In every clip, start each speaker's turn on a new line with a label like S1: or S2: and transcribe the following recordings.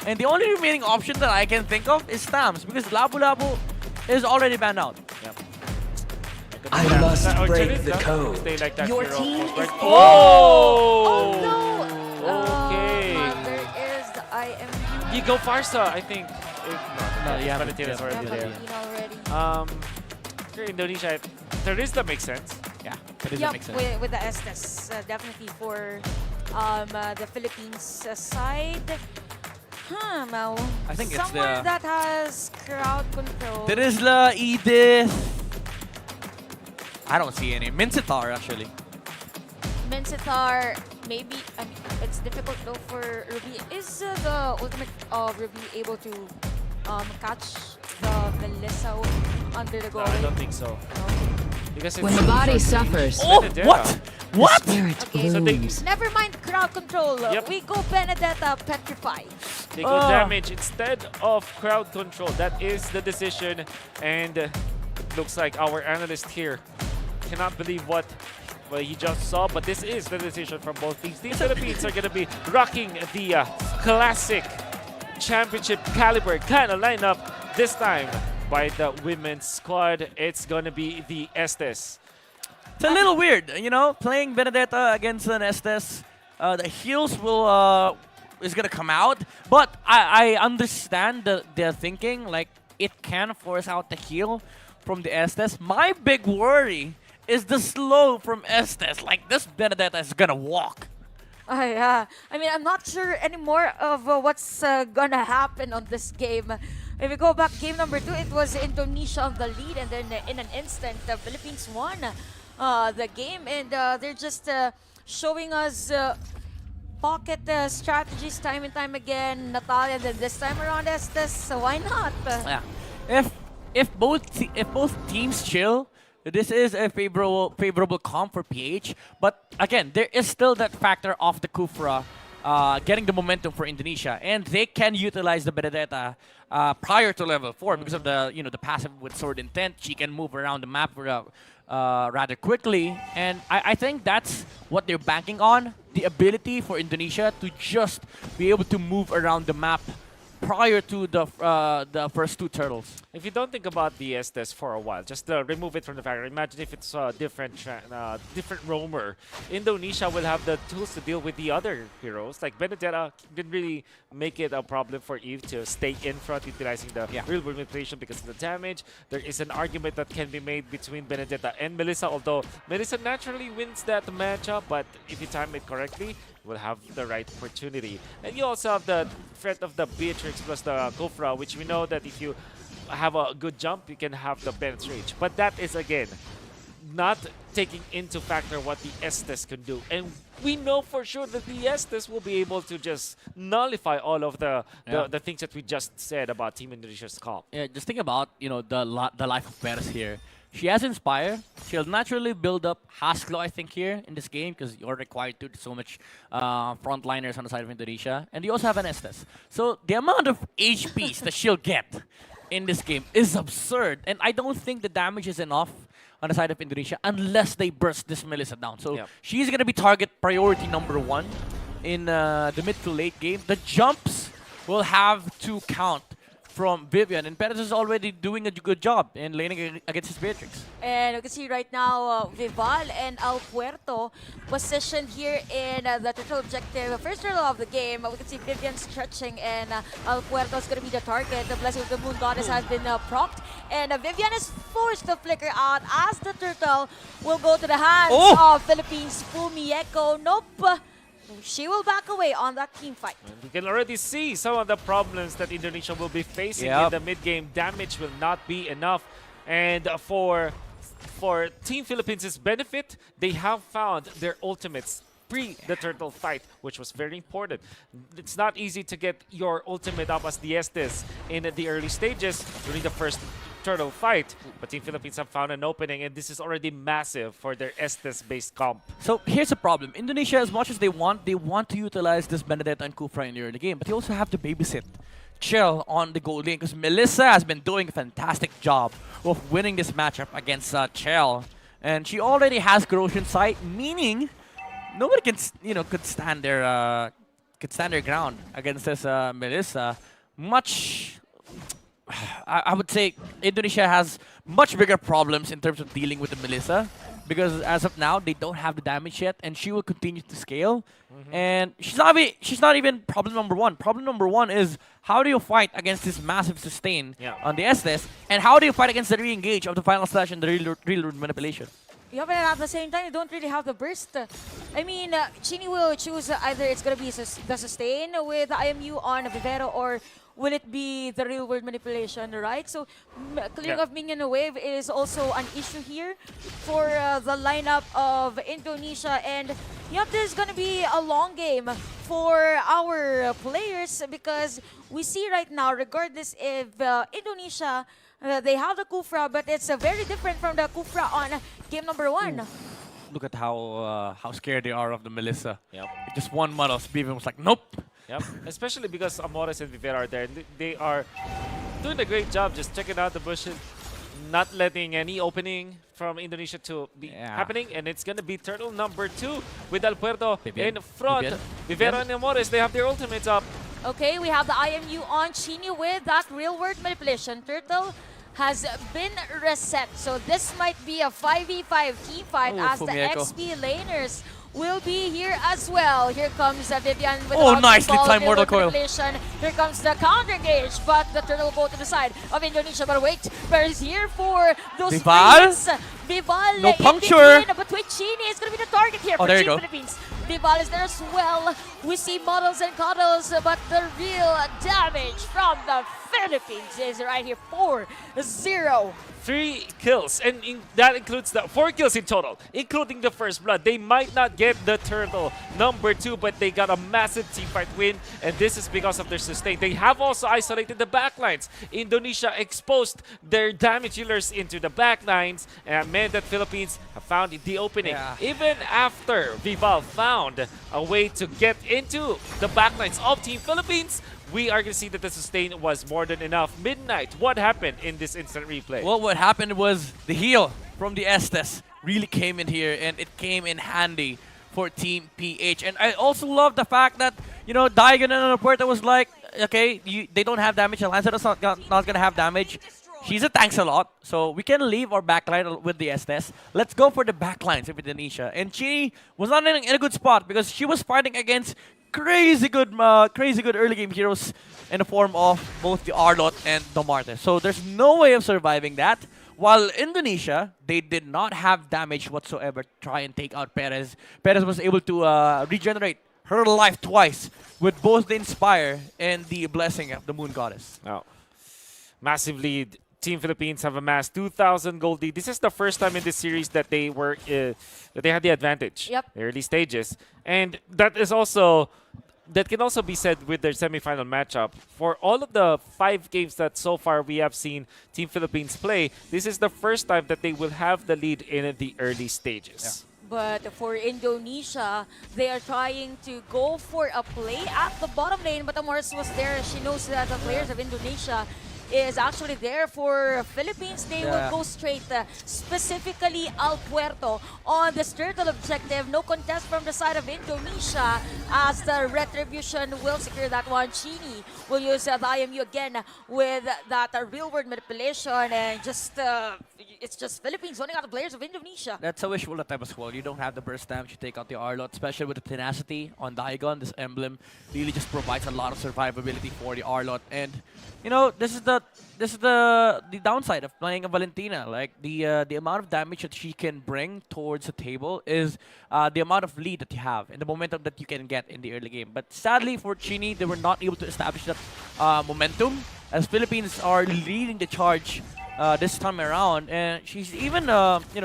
S1: And the only remaining option that I can think of is Stamps, because Labu Labu is already banned out.
S2: Yep.
S3: I must break the code.
S2: Stay like that
S4: Your
S2: hero.
S4: team is
S2: Oh!
S4: no!
S2: Okay.
S4: There is the IMU.
S2: You go Farsa, I think.
S1: No, yeah,
S2: Valentina is already there.
S4: Already.
S2: For Indonesia, there is that makes sense.
S1: Yeah, that doesn't
S4: Yep,
S1: make sense.
S4: with the Estes, definitely for the Philippines side. Now,
S1: I think it's
S4: someone
S1: the-
S4: that has crowd control.
S1: Terizla, Edith. I don't see any. Mincetar, actually.
S4: Mincetar, maybe. I mean, it's difficult though for Ruby. Is the ultimate Ruby able to catch the Melissa under the
S2: No,
S4: goal?
S2: I don't think so.
S4: No.
S2: Because
S3: When the body suffers,
S1: Oh,
S2: Benedetta.
S1: what? What?
S3: spirit
S4: Okay,
S2: so they-
S3: blooms.
S4: Never mind crowd control.
S2: Yep.
S4: We go Benedetta Petrify.
S2: They go damage instead of crowd control. That is the decision. And looks like our analyst here cannot believe what he just saw. But this is the decision from both teams. Team Philippines are going to be rocking the classic championship caliber kind of lineup this time. By the women's squad, it's going to be the Estes.
S1: It's a little weird, you know, playing Benedetta against an Estes. The heals is gonna come out, but I understand their thinking. Like, it can force out the heal from the Estes. My big worry is the slow from Estes. Like, this Benedetta is gonna walk.
S4: Yeah. I mean, I'm not sure anymore of what's gonna happen on this game. If we go back, game number 2, it was Indonesia on the lead, and then in an instant, the Philippines won the game, and they're just showing us pocket strategies time and time again. Natalia, then this time around Estes, so why not?
S1: Yeah, if both teams chill, this is a favorable comp for PH. But again, there is still that factor of the Kufra getting the momentum for Indonesia, and they can utilize the Benedetta prior to level 4 because of the the passive with sword intent. She can move around the map rather quickly, and I think that's what they're banking on, the ability for Indonesia to just be able to move around the map prior to the first 2 turtles.
S2: If you don't think about the Estes for a while, just remove it from the factor. Imagine if it's a different roamer. Indonesia will have the tools to deal with the other heroes. Like Benedetta didn't really make it a problem for Eve to stay in front, utilizing the real-world manipulation because of the damage. There is an argument that can be made between Benedetta and Melissa, although Melissa naturally wins that matchup, but if you time it correctly, will have the right opportunity. And you also have the threat of the Beatrix plus the Kofra, which we know that if you have a good jump, you can have the Ben's Reach. But that is, again, not taking into factor what the Estes can do. And we know for sure that the Estes will be able to just nullify all of the things that we just said about Team Indonesia's comp.
S1: Yeah, just think about the life of Perez here. She has Inspire. She'll naturally build up Haskell, I think, here in this game because you're required to do so much frontliners on the side of Indonesia. And you also have an Estes. So the amount of HPs that she'll get in this game is absurd. And I don't think the damage is enough on the side of Indonesia unless they burst this Melissa down. So she's going to be target priority number 1 in the mid to late game. The jumps will have to count from Vivian, and Perez is already doing a good job in laning against his Beatrix.
S4: And you can see right now, Vival and Al Puerto positioned here in the turtle objective. First turtle of the game, we can see Vivian stretching, and Al Puerto is going to be the target. The Blessing of the Moon Goddess has been procced, and Vivian is forced to flicker out as the turtle will go to the hands of Philippines' Fumieko. Nope. She will back away on that team fight.
S2: And you can already see some of the problems that Indonesia will be facing in the mid-game. Damage will not be enough. And for Team Philippines' benefit, they have found their ultimates pre the turtle fight, which was very important. It's not easy to get your ultimate up as the Estes in the early stages during the first turtle fight, but Team Philippines have found an opening, and this is already massive for their Estes-based comp.
S1: So here's the problem. Indonesia, as much as they want to utilize this Benedetta and Kufra in the early game, but they also have to babysit Chill on the gold lane because Melissa has been doing a fantastic job of winning this matchup against Chill, and she already has corrosion sight, meaning nobody can could stand their could stand their ground against this Melissa, much I would say Indonesia has much bigger problems in terms of dealing with the Melissa because as of now they don't have the damage yet, and she will continue to scale. And she's not even problem number one. Problem number one is how do you fight against this massive sustain on the Estes, and how do you fight against the re-engage of the final slash and the real manipulation?
S4: Yeah, but at the same time, you don't really have the burst. I mean, Chini will choose either it's going to be the sustain with the IMU on Vivero, or will it be the real world manipulation, right? So clearing of minion wave is also an issue here for the lineup of Indonesia. And yep, this is going to be a long game for our players because we see right now, regardless if Indonesia they have the Kufra, but it's very different from the Kufra on game number 1.
S1: Look at how scared they are of the Melissa.
S2: Yep.
S1: Just one model, Beaven was like, nope.
S2: Yep. Especially because Amores and Vivera are there. And they are doing a great job just checking out the bushes, not letting any opening from Indonesia to be happening. And it's going to be turtle number 2 with El Puerto in front. Vivera and Amores, they have their ultimates up.
S4: Okay, we have the IMU on Chini with that real world manipulation. Turtle has been reset. So this might be a 5v5 team fight as the XP laners will be here as well. Here comes Vivian with the
S1: nicely timed Mortal Coil.
S4: Manipulation. Here comes the counter engage, but the turtle will go to the side of Indonesia. But wait, Bear is here for those
S1: Vival?
S4: Vival
S1: No
S4: in
S1: puncture.
S4: between, but with Chini is going to be the target here for
S1: there you
S4: Team
S1: go.
S4: Philippines. Vival is there as well. We see models and cuddles, but the real damage from the Philippines is right here, 4-0.
S2: 3 kills, and that includes the 4 kills in total, including the first blood. They might not get the turtle number 2, but they got a massive teamfight win, and this is because of their sustain. They have also isolated the backlines. Indonesia exposed their damage dealers into the backlines, and meant that Philippines have found the opening. Even after Vival found a way to get into the backlines of Team Philippines, we are going to see that the sustain was more than enough. Midnight, what happened in this instant replay?
S1: Well, what happened was the heal from the Estes really came in here, and it came in handy for Team PH. And I also love the fact that, you know, Daigon and Puerto was like, okay, they don't have damage, and Lancer is not going to have damage. She's a tanks a lot, so we can leave our backline with the Estes. Let's go for the backlines of Indonesia. And Chini was not in a good spot because she was fighting against crazy good early game heroes in the form of both the Arlot and the Martyr. So there's no way of surviving that. While Indonesia, they did not have damage whatsoever to try and take out Perez. Perez was able to regenerate her life twice with both the Inspire and the Blessing of the Moon Goddess.
S2: Oh. Massive lead. Team Philippines have amassed 2,000 gold lead. This is the first time in this series that they were that they had the advantage.
S4: Yep.
S2: The early stages, and that can also be said with their semifinal matchup. For all of the 5 games that so far we have seen Team Philippines play, this is the first time that they will have the lead in the early stages.
S4: But for Indonesia, they are trying to go for a play at the bottom lane. But Amores was there. She knows that the players of Indonesia is actually there. For Philippines, they will go straight, specifically Al Puerto on this turtle objective. No contest from the side of Indonesia as the Retribution will secure that one. Chini will use the IMU again with that real-world manipulation, and just it's just Philippines running out of players of Indonesia.
S1: That's a wishful attempt as well. You don't have the burst damage to take out the Arlot, especially with the tenacity on Daigon. This emblem really just provides a lot of survivability for the Arlot, and you know, this is the downside of playing a Valentina. Like the amount of damage that she can bring towards the table is the amount of lead that you have and the momentum that you can get in the early game. But sadly for Chini, they were not able to establish that momentum, as Philippines are leading the charge this time around, and she's even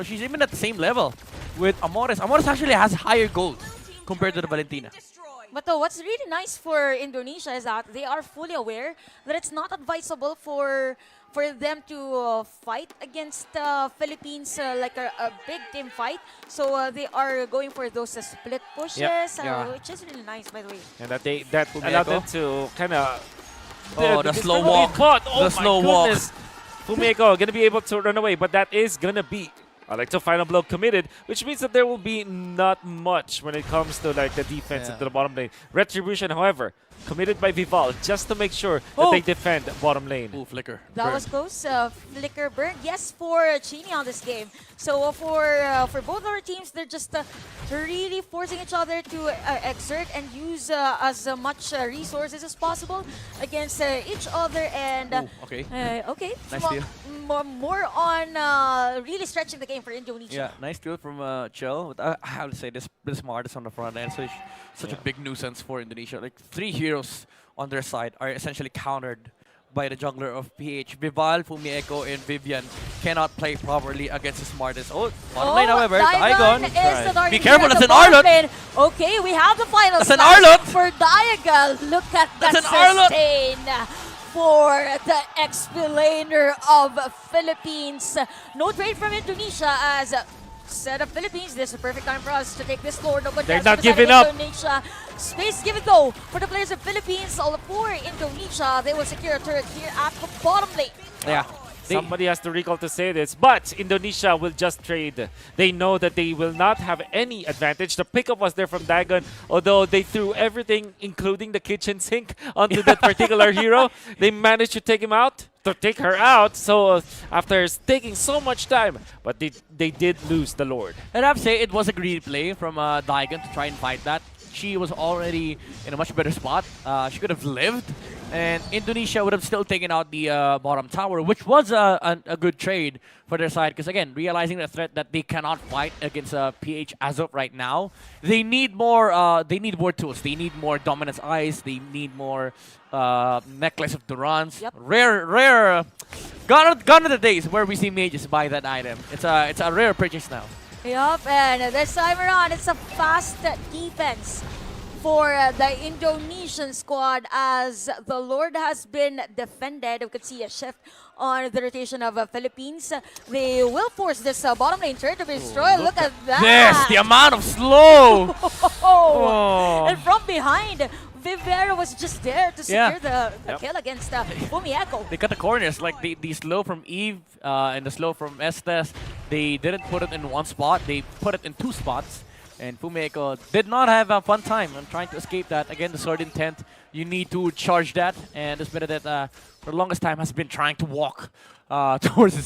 S1: she's even at the same level with Amores. Amores actually has higher gold compared to the Valentina.
S4: But what's really nice for Indonesia is that they are fully aware that it's not advisable for them to fight against Philippines like a big team fight. So they are going for those split pushes, which is really nice, by the way.
S2: And that allowed them to kind of
S1: the slow walk.
S2: Oh
S1: the slow
S2: walk. Fumiko gonna be able to run away, but that is gonna be I like to final blow committed, which means that there will be not much when it comes to like the defense into the bottom lane. Retribution, however, committed by Vival just to make sure that they defend bottom lane.
S1: Ooh, flicker.
S4: That
S1: Burn.
S4: was close. Flicker burn. Yes, for Chini on this game. So for both our teams, they're just really forcing each other to exert and use as much resources as possible against each other. And
S1: Ooh, okay.
S4: okay,
S1: Nice
S4: so,
S1: deal.
S4: more on really stretching the game for Indonesia.
S1: Yeah, nice duel from Chell. I have to say, this Martis on the front end, so such a big nuisance for Indonesia. Like 3 heroes on their side are essentially countered by the jungler of PH. Vival, Fumieko, and Vivian cannot play properly against the smartest. Oh, bottom lane, however,
S4: Diagon
S1: Diagon.
S4: is the target
S1: Be careful,
S4: here at
S1: that's
S4: the
S1: an
S4: bottom
S1: Arlot.
S4: lane. Okay, we have the final
S1: That's an
S4: slash
S1: Arlot.
S4: for Diagon. Look at
S1: That's
S4: that
S1: an Arlot.
S4: sustain for the explainer of Philippines. No trade from Indonesia as set of Philippines. This is a perfect time for us to take this Lord of
S2: They're
S4: Contest
S2: not
S4: on the side of
S2: giving up.
S4: Indonesia. Space give and go for the players of Philippines. All for Indonesia. They will secure a turret here at the bottom lane.
S1: Yeah.
S2: Somebody has to recall to say this, but Indonesia will just trade. They know that they will not have any advantage. The pickup was there from Dagon, although they threw everything, including the kitchen sink, onto that particular hero. They managed to take him out, to take her out. So after taking so much time, but they did lose the Lord.
S1: And I have to say, it was a greedy play from Diagon to try and fight that. She was already in a much better spot. She could have lived, and Indonesia would have still taken out the bottom tower, which was a good trade for their side. Because again, realizing the threat that they cannot fight against PH as of right now, they need more. They need more tools. They need more dominance eyes. They need more necklace of Durans.
S4: Yep.
S1: Rare. Gone are the days where we see mages buy that item. It's a rare purchase now.
S4: Yup, and this time around, it's a fast defense for the Indonesian squad as the Lord has been defended. We could see a shift on the rotation of Philippines. They will force this bottom lane turret to be destroyed. Look at that!
S1: Yes, the amount of slow.
S4: Oh. And from behind, Vivero was just there to secure the kill against Fumieko.
S1: They cut the corners, like the slow from Eve and the slow from Estes. They didn't put it in one spot, they put it in 2 spots. And Fumieko did not have a fun time on trying to escape that. Again, the sword intent, you need to charge that. And this Benedetta, for the longest time, has been trying to walk towards her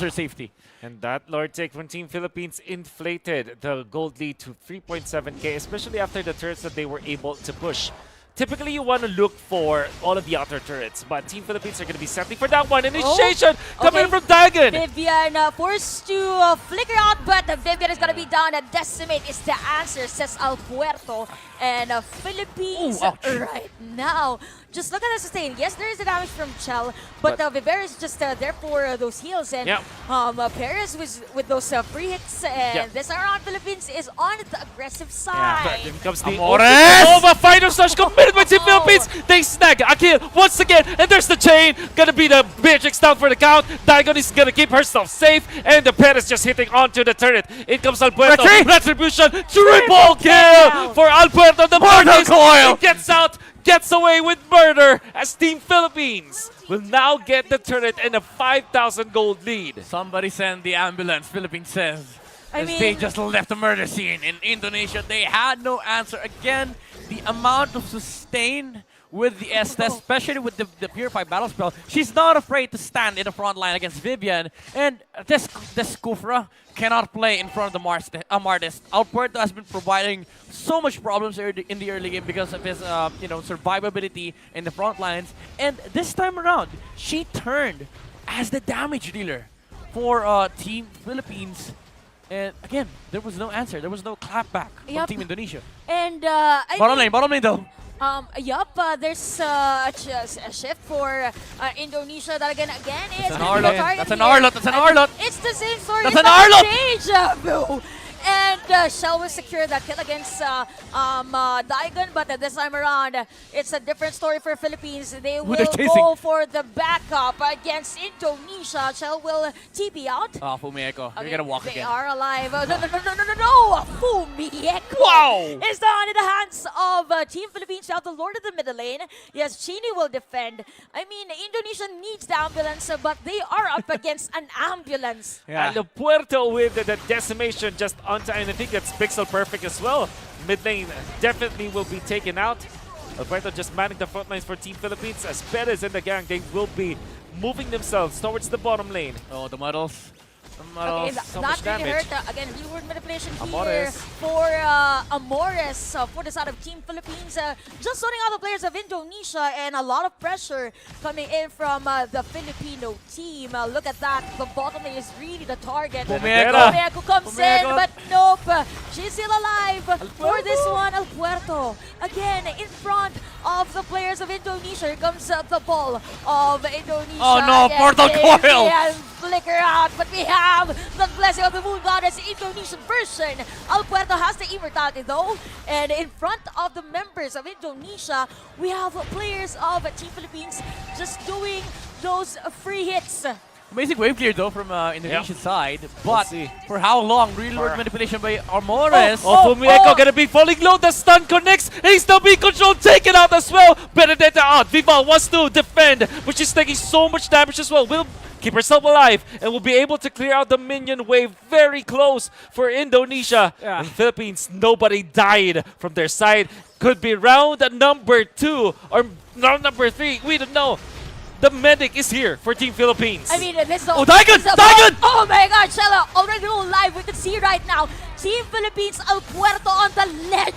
S1: safety.
S2: And that Lord take from Team Philippines inflated the gold lead to 3.7k, especially after the turrets that they were able to push. Typically, you want to look for all of the outer turrets, but Team Philippines are going to be settling for that one. Initiation coming from Dagon.
S4: Vivian forced to flicker out, but Vivian is going to be down. A decimate is the answer, says Alpuerto. And Philippines right now. Just look at the sustain. Yes, there is a damage from Chell, but Vivera is just there for those heals. And Perez with those free hits. And this around Philippines is on the aggressive side.
S2: Then comes the Nova final slash committed by Team Philippines. They snag Akil once again, and there's the chain. Gonna be the Beatrix down for the count. Dagon is gonna keep herself safe, and the Perez just hitting onto the turret. In comes Alpuerto. Retribution, triple kill for Alpuerto. The Mortal Coil gets out, gets away with murder as Team Philippines will now get the turret and a 5,000 gold lead.
S1: Somebody send the ambulance, Philippines says.
S4: I
S1: As
S4: mean,
S1: they just left the murder scene in Indonesia. They had no answer. Again, the amount of sustain with the Estes, especially with the Purify Battle Spell. She's not afraid to stand in the front line against Vivian. And this Kufra cannot play in front of the Martis. Alpuerto has been providing so much problems in the early game because of his survivability in the front lines. And this time around, she turned as the damage dealer for Team Philippines. And again, there was no answer. There was no clapback from Team Indonesia.
S4: And
S1: Bottom lane though.
S4: There's a shift for Indonesia that again is
S1: That's an
S4: gonna be
S1: Arlot.
S4: targeted
S1: That's an
S4: here.
S1: Arlot. That's an Arlot.
S4: It's the same story.
S1: That's
S4: It's
S1: an
S4: not
S1: Arlot.
S4: Deja vu. And Shell will secure that kill against Daigon, but this time around, it's a different story for Philippines. They will
S1: they're chasing.
S4: go for the backup against Indonesia. Shell will TP out.
S1: Oh, Fumieko, you're gonna walk
S4: they
S1: again.
S4: are alive. No! Fumieko
S2: Wow!
S4: is down in the hands of Team Philippines. You have the Lord of the middle lane. Yes, Chini will defend. I mean, Indonesia needs the ambulance, but they are up against an ambulance.
S1: Yeah.
S2: And Puerto with the decimation just on time. And I think that's pixel perfect as well. Mid lane definitely will be taken out. Puerto just manning the front lines for Team Philippines. As Perez and the gang, they will be moving themselves towards the bottom lane.
S1: Oh, the muddles.
S4: Okay,
S2: So
S4: that
S2: much
S4: really
S2: damage.
S4: hurt. Again, reward manipulation here
S2: Amores.
S4: for Amores for the side of Team Philippines. Just sorting out the players of Indonesia and a lot of pressure coming in from the Filipino team. Look at that. The bottom lane is really the target.
S1: Pumieko.
S4: Pumieko comes in,
S1: Pumieko.
S4: but nope. She's still alive for this one. El Puerto again in front of the players of Indonesia. Here comes the ball of Indonesia.
S1: Oh no,
S4: Again,
S1: Portal
S4: they
S1: Coil!
S4: can flicker out, but we have the blessing of the Moon Goddess Indonesian version. El Puerto has the immortality though, and in front of the members of Indonesia, we have players of Team Philippines just doing those free hits.
S1: Amazing wave clear though from Indonesian side, but
S2: see.
S1: for how long? Real world manipulation by Amores.
S2: Oh, Fumieko gonna be falling low. The stun connects. Ace the B control taken out as well. Benedetta out. Vival wants to defend, but she's taking so much damage as well. Will keep herself alive and will be able to clear out the minion wave very close for Indonesia.
S1: Yeah.
S2: In Philippines, nobody died from their side. Could be round number 2 or round number 3. We don't know. The medic is here for Team Philippines.
S4: I mean, this is
S1: Oh, Daigon! Daigon!
S4: Oh my God, Shella already on live. We can see right now. Team Philippines, El Puerto on the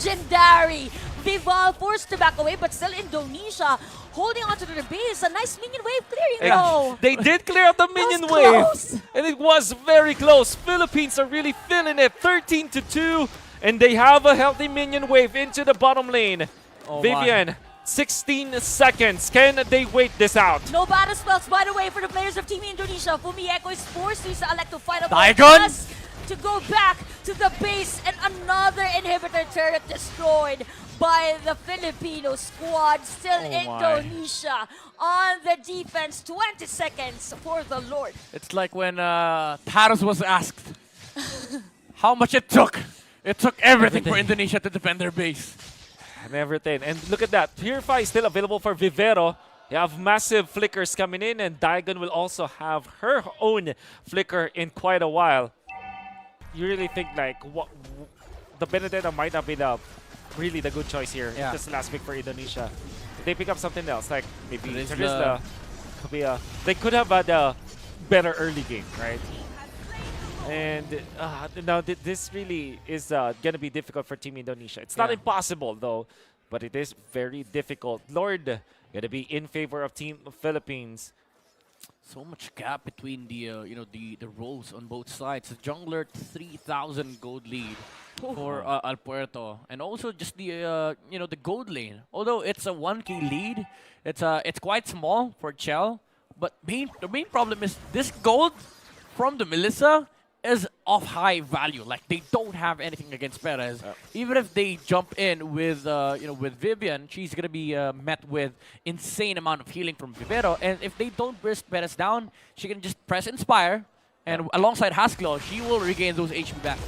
S4: legendary. Vival forced to back away, but still Indonesia holding onto the base. A nice minion wave clearing though.
S2: They did clear out the minion
S4: was
S2: wave.
S4: close.
S2: And it was very close. Philippines are really feeling it. 13-2. And they have a healthy minion wave into the bottom lane.
S1: Oh my.
S2: Vivian, 16 seconds. Can they wait this out?
S4: No battle spells, by the way, for the players of Team Indonesia. Fumieko is forced to elect to fight
S1: Daigon!
S4: to go back to the base, and another inhibitor turret destroyed by the Filipino squad. Still
S1: Oh my.
S4: Indonesia on the defense. 20 seconds for the Lord.
S1: It's like when Taros was asked how much it took. It took everything for Indonesia to defend their base.
S2: And everything. And look at that. Purify is still available for Vivero. You have massive flickers coming in, and Daigon will also have her own flicker in quite a while. You really think like the Benedetta might not be really the good choice here.
S1: Yeah.
S2: This last pick for Indonesia. If they pick up something else, like maybe
S1: Terizla.
S2: Terizla, could be they could have had a better early game, right? And now this really is gonna be difficult for Team Indonesia. It's not
S1: Yeah.
S2: impossible though, but it is very difficult. Lord gonna be in favor of Team Philippines.
S1: So much gap between the the roles on both sides. The jungler 3,000 gold lead for El Puerto, and also just the the gold lane. Although it's a 1k lead, it's quite small for Chell. But the main problem is this gold from the Melissa is of high value. Like they don't have anything against Perez. Even if they jump in with with Vivian, she's gonna be met with insane amount of healing from Vivero. And if they don't burst Perez down, she can just press Inspire, and alongside Haskell, she will regain those HP back.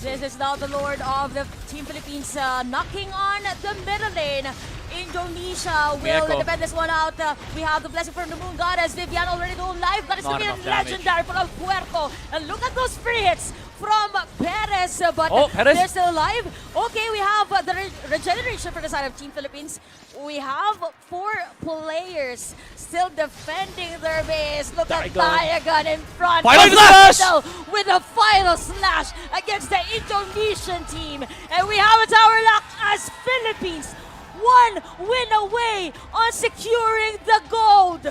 S4: This is now the Lord of the Team Philippines knocking on the middle lane. Indonesia will
S1: Mieko.
S4: defend this one out. We have the blessing from the Moon Goddess. Vivian already going live. That is
S1: Not
S4: going to be
S1: enough damage.
S4: legendary for El Puerto. And look at those free hits from Perez. But
S1: Oh, Perez.
S4: they're still alive. Okay, we have the regeneration for the side of Team Philippines. We have 4 players still defending their base. Look at Daigon in front.
S1: Final
S4: of
S1: slash!
S4: Middle with a final slash against the Indonesian team. And we have a tower lock as Philippines 1 win away on securing the gold.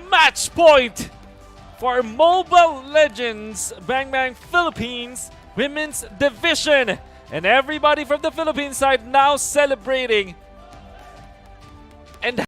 S2: Match point for Mobile Legends Bang Bang Philippines Women's Division. And everybody from the Philippines side now celebrating. And